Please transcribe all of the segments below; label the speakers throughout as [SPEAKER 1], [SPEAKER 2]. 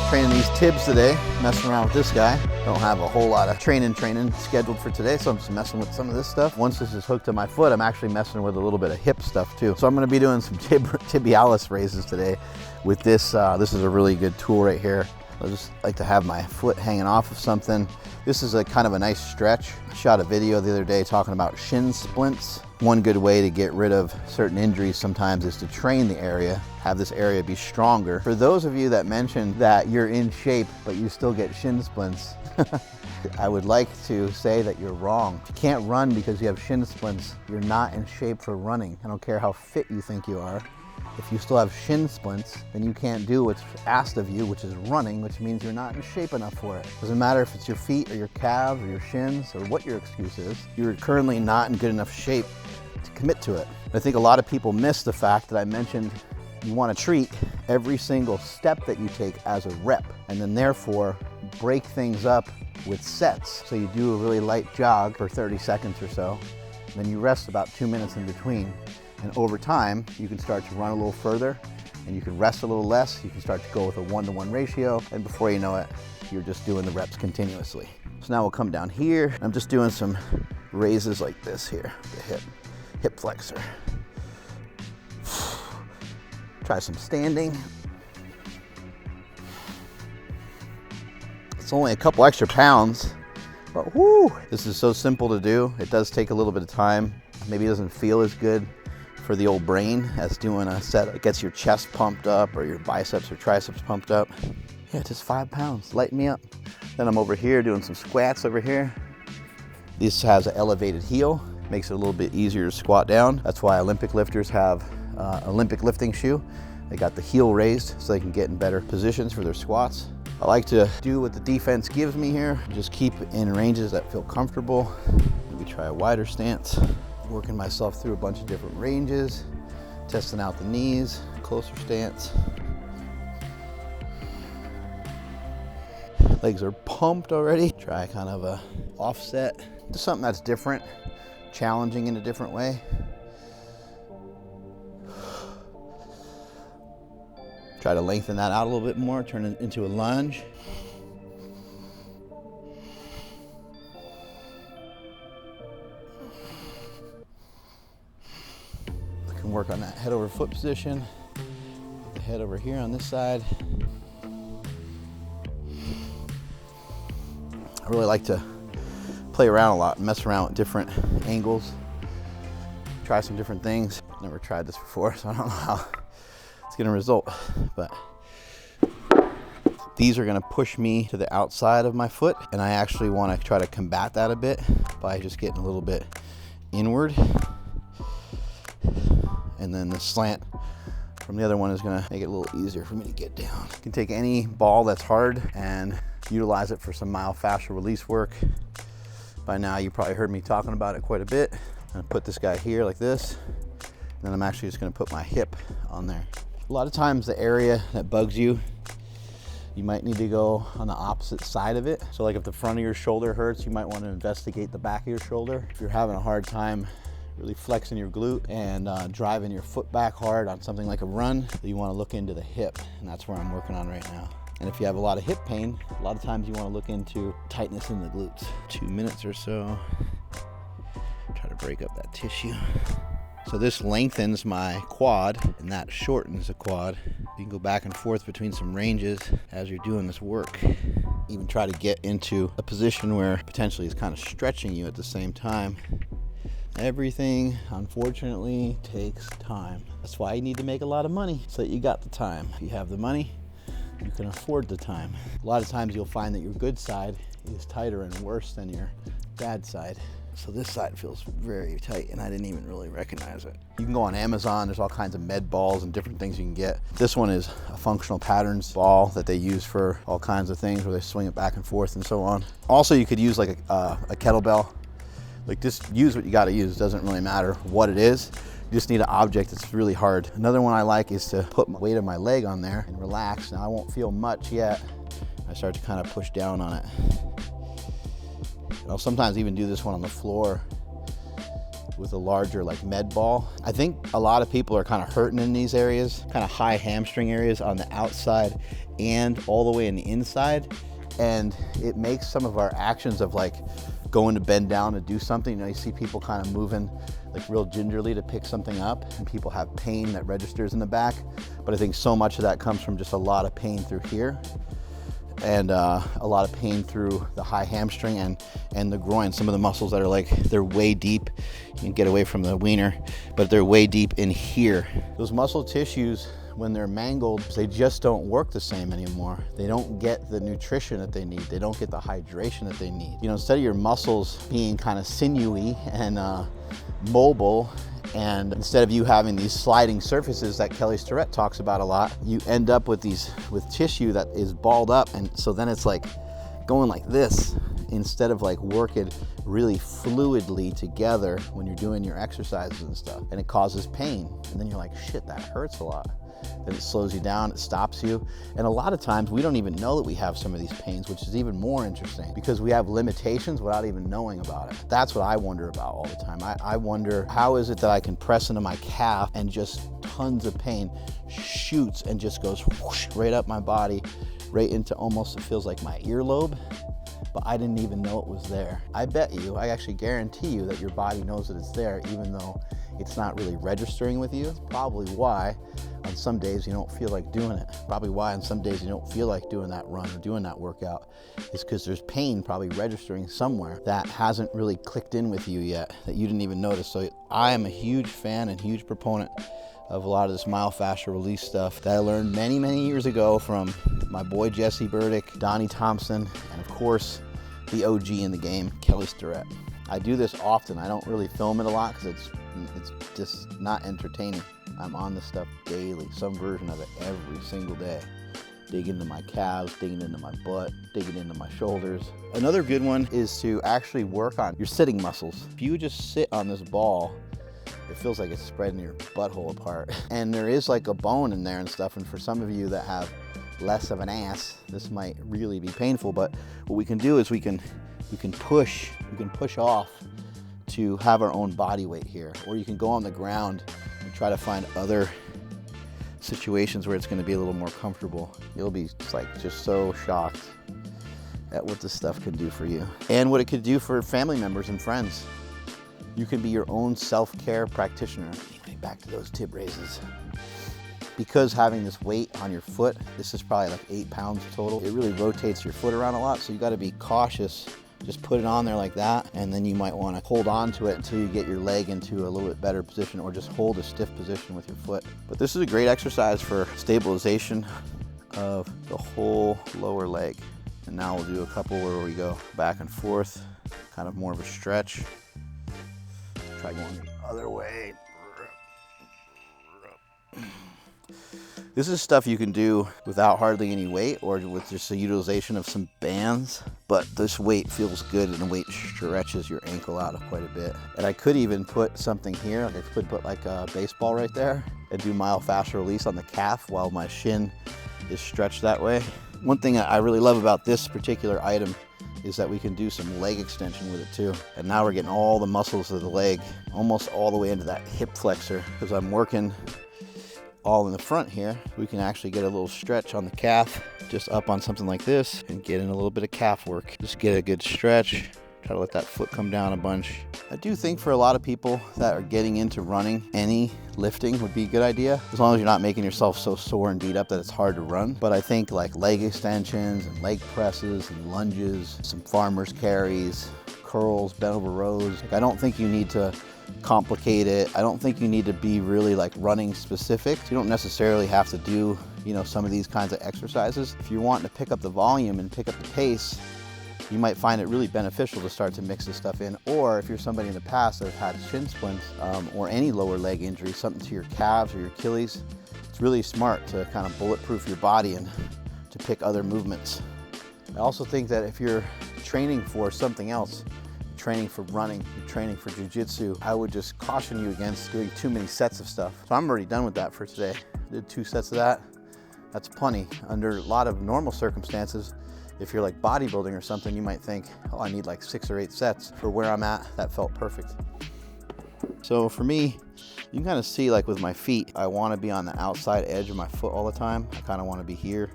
[SPEAKER 1] Training these tibs today, messing around with this guy. Don't have a whole lot of training scheduled for today, so I'm just messing with some of this stuff. Once this is hooked to my foot, I'm actually messing with a little bit of hip stuff too. So I'm gonna be doing some tibialis raises today with this. This is a really good tool right here. I just like to have my foot hanging off of something. This is a kind of a nice stretch. I shot a video the other day talking about shin splints. One good way to get rid of certain injuries sometimes is to train the area, have this area be stronger. For those of you that mentioned that you're in shape, but you still get shin splints, I would like to say that you're wrong. If you can't run because you have shin splints, you're not in shape for running. I don't care how fit you think you are. If you still have shin splints, then you can't do what's asked of you, which is running, which means you're not in shape enough for it. Doesn't matter if it's your feet or your calves or your shins or what your excuse is, you're currently not in good enough shape to commit to it. I think a lot of people miss the fact that I mentioned you want to treat every single step that you take as a rep, and then therefore break things up with sets. So you do a really light jog for 30 seconds or so, then you rest about 2 minutes in between. And over time, you can start to run a little further and you can rest a little less. You can start to go with a 1-to-1 ratio. And before you know it, you're just doing the reps continuously. So now we'll come down here. I'm just doing some raises like this here, the hip flexor. Try some standing. It's only a couple extra pounds, but whoo, this is so simple to do. It does take a little bit of time. Maybe it doesn't feel as good for the old brain as doing a set that gets your chest pumped up or your biceps or triceps pumped up. Yeah, just 5 pounds, lighten me up. Then I'm over here doing some squats over here. This has an elevated heel, makes it a little bit easier to squat down. That's why Olympic lifters have Olympic lifting shoe. They got the heel raised so they can get in better positions for their squats. I like to do what the defense gives me here, just keep in ranges that feel comfortable. Maybe try a wider stance. Working myself through a bunch of different ranges, testing out the knees, closer stance. Legs are pumped already. Try kind of a offset. Just something that's different, challenging in a different way. Try to lengthen that out a little bit more, turn it into a lunge. Work on that head over foot position. Put the head over here on this side. I really like to play around a lot, mess around with different angles, try some different things. Never tried this before, so I don't know how it's gonna result, but these are gonna push me to the outside of my foot, and I actually wanna try to combat that a bit by just getting a little bit inward. And then the slant from the other one is gonna make it a little easier for me to get down. You can take any ball that's hard and utilize it for some myofascial release work. By now, you probably heard me talking about it quite a bit. I'm gonna put this guy here like this, and then I'm actually just gonna put my hip on there. A lot of times the area that bugs you, you might need to go on the opposite side of it. So like if the front of your shoulder hurts, you might wanna investigate the back of your shoulder. If you're having a hard time really flexing your glute and driving your foot back hard on something like a run, you want to look into the hip, and that's where I'm working on right now. And if you have a lot of hip pain, a lot of times you want to look into tightness in the glutes. 2 minutes or so. Try to break up that tissue. So this lengthens my quad and that shortens the quad. You can go back and forth between some ranges as you're doing this work. Even try to get into a position where potentially it's kind of stretching you at the same time. Everything, unfortunately, takes time. That's why you need to make a lot of money, so that you got the time. If you have the money, you can afford the time. A lot of times you'll find that your good side is tighter and worse than your bad side. So this side feels very tight, and I didn't even really recognize it. You can go on Amazon, there's all kinds of med balls and different things you can get. This one is a functional patterns ball that they use for all kinds of things, where they swing it back and forth and so on. Also, you could use like a kettlebell. Like, just use what you gotta use. It doesn't really matter what it is. You just need an object that's really hard. Another one I like is to put my weight of my leg on there and relax. Now I won't feel much yet. I start to kind of push down on it. And I'll sometimes even do this one on the floor with a larger like med ball. I think a lot of people are kind of hurting in these areas, kind of high hamstring areas on the outside and all the way in the inside. And it makes some of our actions of like going to bend down to do something, you know, you see people kind of moving like real gingerly to pick something up, and people have pain that registers in the back. But I think so much of that comes from just a lot of pain through here, and a lot of pain through the high hamstring and the groin. Some of the muscles that are like, they're way deep. You can get away from the wiener, but they're way deep in here. Those muscle tissues, when they're mangled, they just don't work the same anymore. They don't get the nutrition that they need. They don't get the hydration that they need. You know, instead of your muscles being kind of sinewy and mobile, and instead of you having these sliding surfaces that Kelly's Tourette talks about a lot, you end up with tissue that is balled up, and so then it's like going like this instead of like working really fluidly together when you're doing your exercises and stuff. And it causes pain, and then you're like, shit, that hurts a lot. Then it slows you down, it stops you. And a lot of times we don't even know that we have some of these pains, which is even more interesting because we have limitations without even knowing about it. That's what I wonder about all the time. I wonder, how is it that I can press into my calf and just tons of pain shoots and just goes whoosh, right up my body, right into almost, it feels like my earlobe, but I didn't even know it was there. I bet you, I actually guarantee you that your body knows that it's there, even though it's not really registering with you. It's probably why on some days you don't feel like doing it. Probably why on some days you don't feel like doing that run or doing that workout is because there's pain probably registering somewhere that hasn't really clicked in with you yet, that you didn't even notice. So I am a huge fan and huge proponent of a lot of this myofascial release stuff that I learned many, many years ago from my boy Jesse Burdick, Donnie Thompson, and of course the OG in the game, Kelly's Tourette. I do this often. I don't really film it a lot because it's just not entertaining. I'm on this stuff daily, some version of it every single day. Digging into my calves, digging into my butt, digging into my shoulders. Another good one is to actually work on your sitting muscles. If you just sit on this ball, it feels like it's spreading your butthole apart. And there is like a bone in there and stuff, and for some of you that have less of an ass, this might really be painful, but what we can do is we can push off to have our own body weight here, or you can go on the ground and try to find other situations where it's going to be a little more comfortable. You'll be just so shocked at what this stuff can do for you and what it could do for family members and friends. You can be your own self-care practitioner. Anyway, back to those tib raises. Because having this weight on your foot, this is probably like 8 pounds total, it really rotates your foot around a lot, so you got to be cautious. Just put it on there like that, and then you might want to hold on to it until you get your leg into a little bit better position, or just hold a stiff position with your foot. But this is a great exercise for stabilization of the whole lower leg. And now we'll do a couple where we go back and forth, kind of more of a stretch. Try going the other way. This is stuff you can do without hardly any weight, or with just a utilization of some bands, but this weight feels good and the weight stretches your ankle out quite a bit. And I could even put something here, like I could put like a baseball right there and do myofascial release on the calf while my shin is stretched that way. One thing I really love about this particular item is that we can do some leg extension with it too. And now we're getting all the muscles of the leg almost all the way into that hip flexor, because I'm working all in the front here. We can actually get a little stretch on the calf, just up on something like this, and get in a little bit of calf work. Just get a good stretch, try to let that foot come down a bunch. I do think for a lot of people that are getting into running, any lifting would be a good idea, as long as you're not making yourself so sore and beat up that it's hard to run. But I think like leg extensions and leg presses and lunges, some farmer's carries, curls, bent over rows. I don't think you need to complicate it. I don't think you need to be really like running specific. You don't necessarily have to do, you know, some of these kinds of exercises. If you're wanting to pick up the volume and pick up the pace, you might find it really beneficial to start to mix this stuff in. Or if you're somebody in the past that have had shin splints or any lower leg injury, something to your calves or your Achilles, it's really smart to kind of bulletproof your body and to pick other movements. I also think that if you're training for something else, training for running, you're training for Jiu Jitsu, I would just caution you against doing too many sets of stuff. So I'm already done with that for today. I did 2 sets of that. That's plenty. Under a lot of normal circumstances, if you're like bodybuilding or something, you might think, oh, I need like 6 or 8 sets. For where I'm at, that felt perfect. So for me, you can kind of see like with my feet, I want to be on the outside edge of my foot all the time. I kind of want to be here.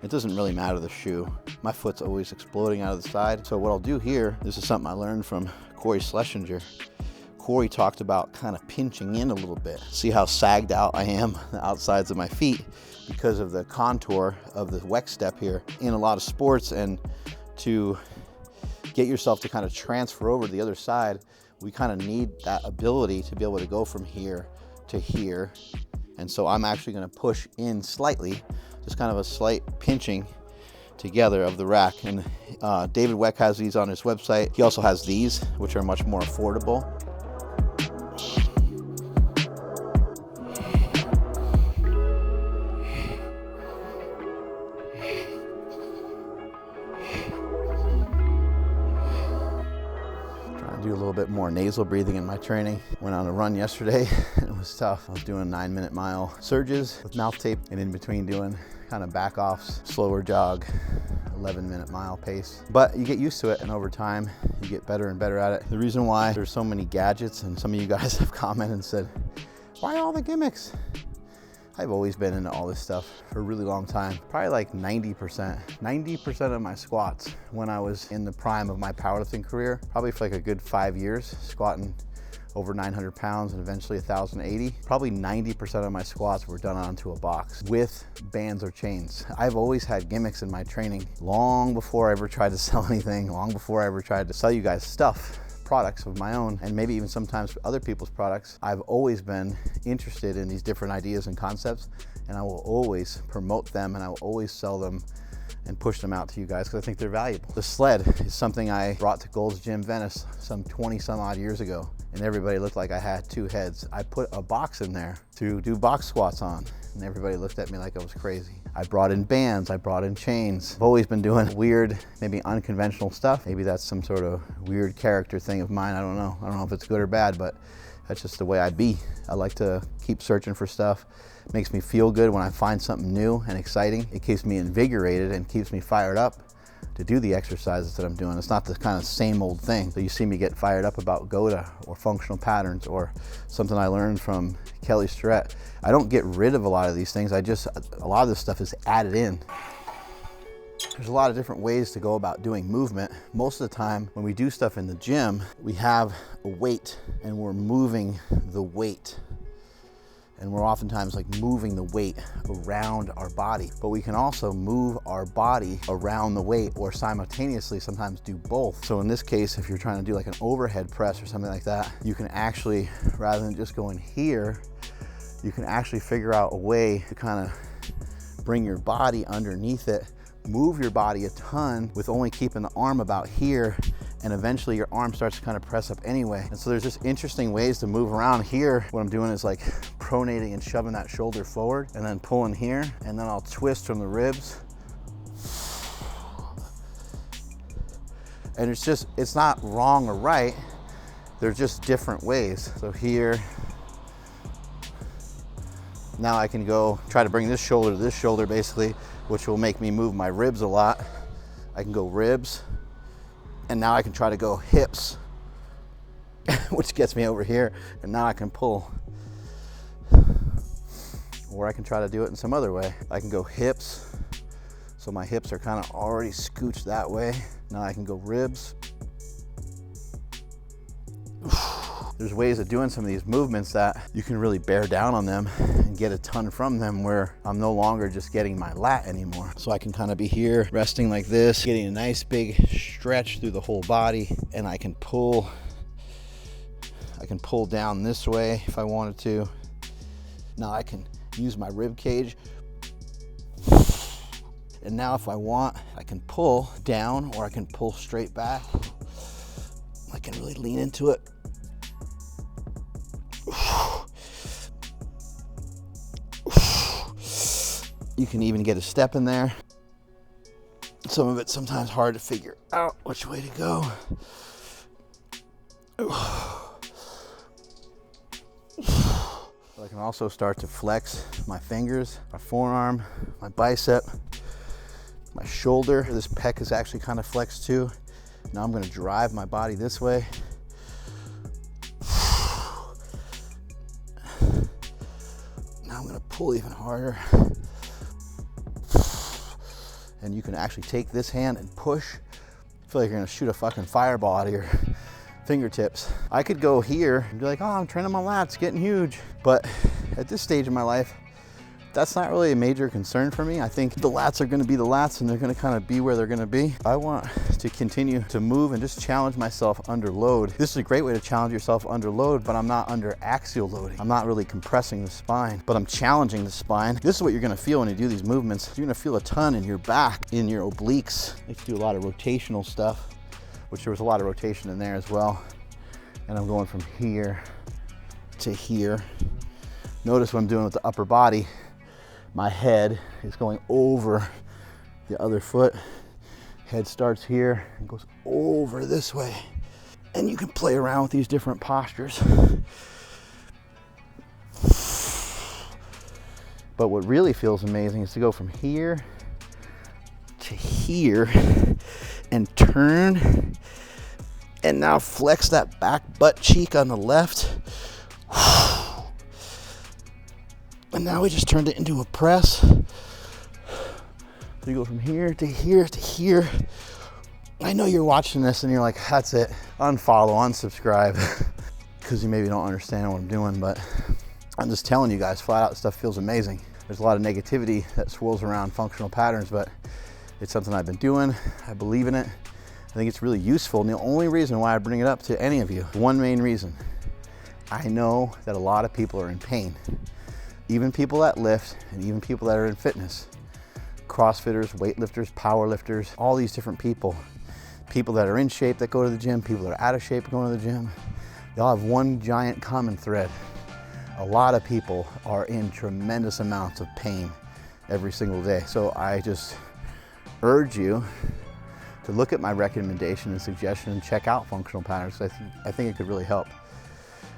[SPEAKER 1] It doesn't really matter the shoe. My foot's always exploding out of the side. So what I'll do here, this is something I learned from Corey Schlesinger. Corey talked about kind of pinching in a little bit. See how sagged out I am, the outsides of my feet, because of the contour of the WEC step here. In a lot of sports, and to get yourself to kind of transfer over to the other side, we kind of need that ability to be able to go from here to here. And so I'm actually going to push in slightly, just kind of a slight pinching together of the rack. And David Weck has these on his website. He also has these, which are much more affordable. Do a little bit more nasal breathing in my training. Went on a run yesterday. It was tough. I was doing 9-minute mile surges with mouth tape, and in between doing kind of back offs, slower jog, 11-minute mile pace. But you get used to it, and over time you get better and better at it. The reason why there's so many gadgets, and some of you guys have commented and said, why all the gimmicks? I've always been into all this stuff for a really long time. Probably like 90% of my squats when I was in the prime of my powerlifting career, probably for like a good 5 years, squatting over 900 pounds and eventually 1,080. Probably 90% of my squats were done onto a box with bands or chains. I've always had gimmicks in my training long before I ever tried to sell anything, long before I ever tried to sell you guys stuff. Products of my own, and maybe even sometimes other people's products. I've always been interested in these different ideas and concepts, and I will always promote them, and I will always sell them and push them out to you guys because I think they're valuable. The sled is something I brought to Gold's Gym Venice some 20 some odd years ago, and everybody looked like I had two heads. I put a box in there to do box squats on, and everybody looked at me like I was crazy. I brought in bands, I brought in chains. I've always been doing weird, maybe unconventional stuff. Maybe that's some sort of weird character thing of mine, I don't know. I don't know if it's good or bad, but that's just the way I be. I like to keep searching for stuff. It makes me feel good when I find something new and exciting. It keeps me invigorated and keeps me fired up to do the exercises that I'm doing. It's not the kind of same old thing. So you see me get fired up about GOTA or functional patterns or something I learned from Kelly Starrett. I don't get rid of a lot of these things. A lot of this stuff is added in. There's a lot of different ways to go about doing movement. Most of the time when we do stuff in the gym, we have a weight and we're moving the weight. And we're oftentimes like moving the weight around our body. But we can also move our body around the weight, or simultaneously sometimes do both. So in this case, if you're trying to do like an overhead press or something like that, you can actually, rather than just going here, you can actually figure out a way to kind of bring your body underneath it, move your body a ton with only keeping the arm about here, and eventually your arm starts to kind of press up anyway. And so there's just interesting ways to move around. Here, what I'm doing is like pronating and shoving that shoulder forward and then pulling here, and then I'll twist from the ribs. And it's not wrong or right. They're just different ways. So here, now I can go try to bring this shoulder to this shoulder basically, which will make me move my ribs a lot. I can go ribs, and now I can try to go hips, which gets me over here, and now I can pull. Or I can try to do it in some other way. I can go hips, so my hips are kind of already scooched that way. Now I can go ribs. There's ways of doing some of these movements that you can really bear down on them and get a ton from them, where I'm no longer just getting my lat anymore. So I can kind of be here resting like this, getting a nice big stretch through the whole body, and I can pull down this way if I wanted to. Now I can use my rib cage, and now if I want, I can pull down or I can pull straight back. I can really lean into it. You can even get a step in there. Some of it's sometimes hard to figure out which way to go. I can also start to flex my fingers, my forearm, my bicep, my shoulder. This pec is actually kind of flexed too. Now I'm going to drive my body this way. gonna pull even harder. And you can actually take this hand and push. I feel like you're gonna shoot a fucking fireball out of your fingertips. I could go here and be like, oh, I'm training my lats, getting huge. But at this stage in my life, that's not really a major concern for me. I think the lats are gonna be the lats and they're gonna kind of be where they're gonna be. I want to continue to move and just challenge myself under load. This is a great way to challenge yourself under load, but I'm not under axial loading. I'm not really compressing the spine, but I'm challenging the spine. This is what you're gonna feel when you do these movements. You're gonna feel a ton in your back, in your obliques. I like to do a lot of rotational stuff, which there was a lot of rotation in there as well. And I'm going from here to here. Notice what I'm doing with the upper body. My head is going over the other foot. Head starts here and goes over this way. And you can play around with these different postures. But what really feels amazing is to go from here to here and turn and now flex that back butt cheek on the left. And now we just turned it into a press. So you go from here to here to here. I know you're watching this and you're like, that's it. Unfollow, unsubscribe. Because you maybe don't understand what I'm doing, but I'm just telling you guys, flat out, stuff feels amazing. There's a lot of negativity that swirls around functional patterns, but it's something I've been doing. I believe in it. I think it's really useful. And the only reason why I bring it up to any of you, one main reason, I know that a lot of people are in pain. Even people that lift and even people that are in fitness, CrossFitters, weightlifters, powerlifters, all these different people that are in shape that go to the gym, people that are out of shape going to the gym, they all have one giant common thread. A lot of people are in tremendous amounts of pain every single day. So I just urge you to look at my recommendation and suggestion and check out functional patterns. I think it could really help.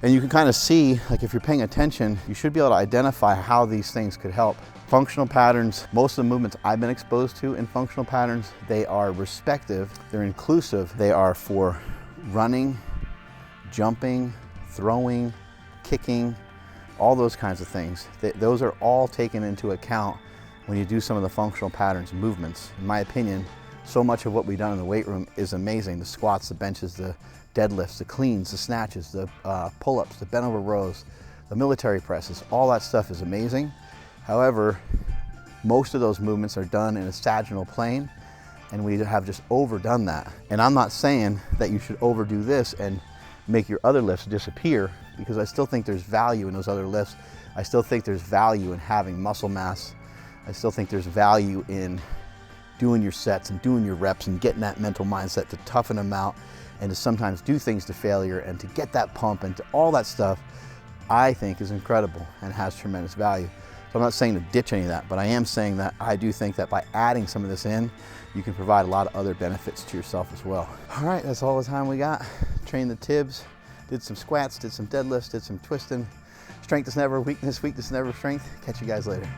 [SPEAKER 1] And you can kind of see, like if you're paying attention, you should be able to identify how these things could help. Functional patterns, most of the movements I've been exposed to in functional patterns, they are respective, they're inclusive. They are for running, jumping, throwing, kicking, all those kinds of things. Those are all taken into account when you do some of the functional patterns movements. In my opinion, so much of what we've done in the weight room is amazing. The squats, the benches, the deadlifts, the cleans, the snatches, the pull-ups, the bent over rows, the military presses, all that stuff is amazing. However, most of those movements are done in a sagittal plane and we have just overdone that. And I'm not saying that you should overdo this and make your other lifts disappear, because I still think there's value in those other lifts. I still think there's value in having muscle mass. I still think there's value in doing your sets and doing your reps and getting that mental mindset to toughen them out and to sometimes do things to failure and to get that pump and to all that stuff, I think is incredible and has tremendous value. So I'm not saying to ditch any of that, but I am saying that I do think that by adding some of this in, you can provide a lot of other benefits to yourself as well. All right, that's all the time we got. Trained the tibs, did some squats, did some deadlifts, did some twisting. Strength is never weakness, weakness is never strength. Catch you guys later.